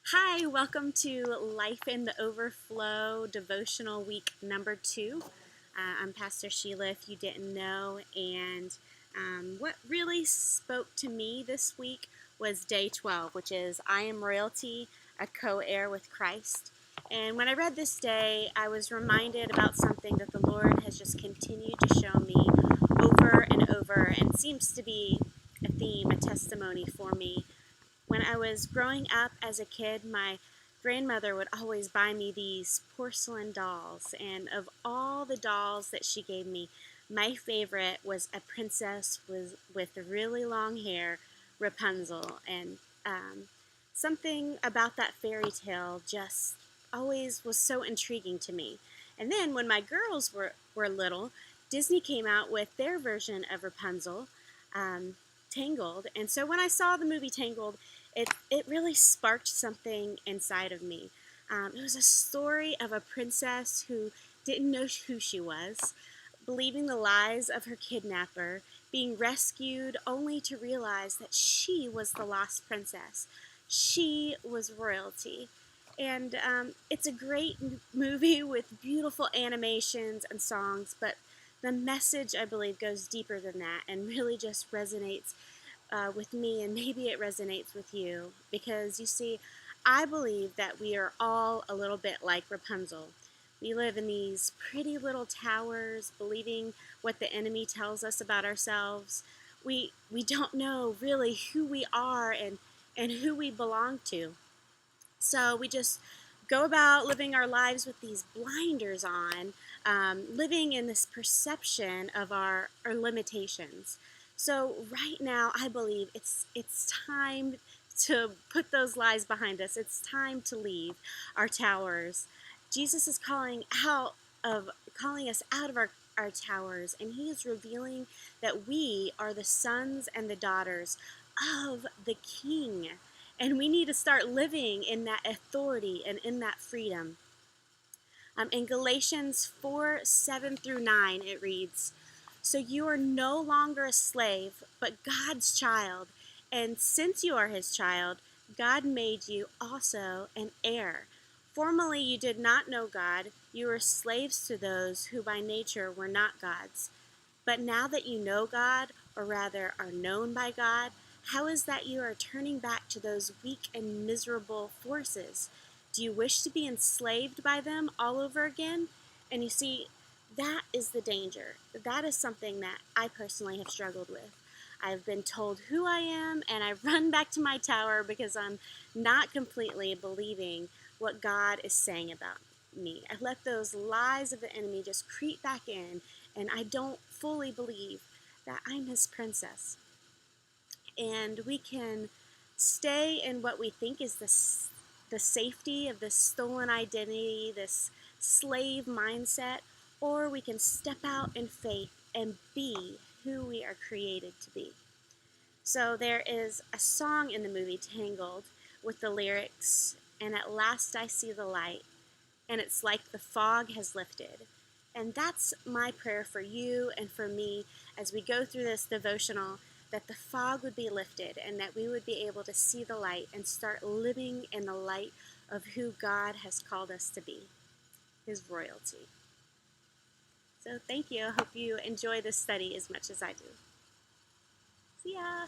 Hi, welcome to Life in the Overflow devotional week number 2. I'm Pastor Sheila, if you didn't know, and what really spoke to me this week was day 12, which is I am royalty, a co-heir with Christ. And when I read this day, I was reminded about something that the Lord has just continued to show me over and over, and seems to be a theme, a testimony for me. When I was growing up as a kid, my grandmother would always buy me these porcelain dolls, and of all the dolls that she gave me, my favorite was a princess with really long hair, Rapunzel, and something about that fairy tale just always was so intriguing to me. And then when my girls were little, Disney came out with their version of Rapunzel, Tangled, and so when I saw the movie Tangled, it really sparked something inside of me. It was a story of a princess who didn't know who she was, believing the lies of her kidnapper, being rescued only to realize that she was the lost princess. She was royalty. And it's a great movie with beautiful animations and songs, but the message, I believe, goes deeper than that and really just resonates with me, and maybe it resonates with you, because you see, I believe that we are all a little bit like Rapunzel. We live in these pretty little towers, believing what the enemy tells us about ourselves. We don't know really who we are and who we belong to. So we just go about living our lives with these blinders on, living in this perception of our limitations. So right now, I believe it's time to put those lies behind us. It's time to leave our towers. Jesus is calling us out of our towers, and he is revealing that we are the sons and the daughters of the King. And we need to start living in that authority and in that freedom. In Galatians 4:7-9, it reads, "So you are no longer a slave, but God's child. And since you are his child, God made you also an heir. Formerly you did not know God. You were slaves to those who by nature were not God's. But now that you know God, or rather are known by God, how is that you are turning back to those weak and miserable forces? Do you wish to be enslaved by them all over again?" And you see, that is the danger. That is something that I personally have struggled with. I've been told who I am, and I run back to my tower because I'm not completely believing what God is saying about me. I let those lies of the enemy just creep back in, and I don't fully believe that I'm his princess. And we can stay in what we think is the safety of this stolen identity, this slave mindset, or we can step out in faith and be who we are created to be. So there is a song in the movie Tangled with the lyrics, "And at last I see the light, and it's like the fog has lifted." And that's my prayer for you and for me as we go through this devotional, that the fog would be lifted and that we would be able to see the light and start living in the light of who God has called us to be, his royalty. So thank you. I hope you enjoy this study as much as I do. See ya.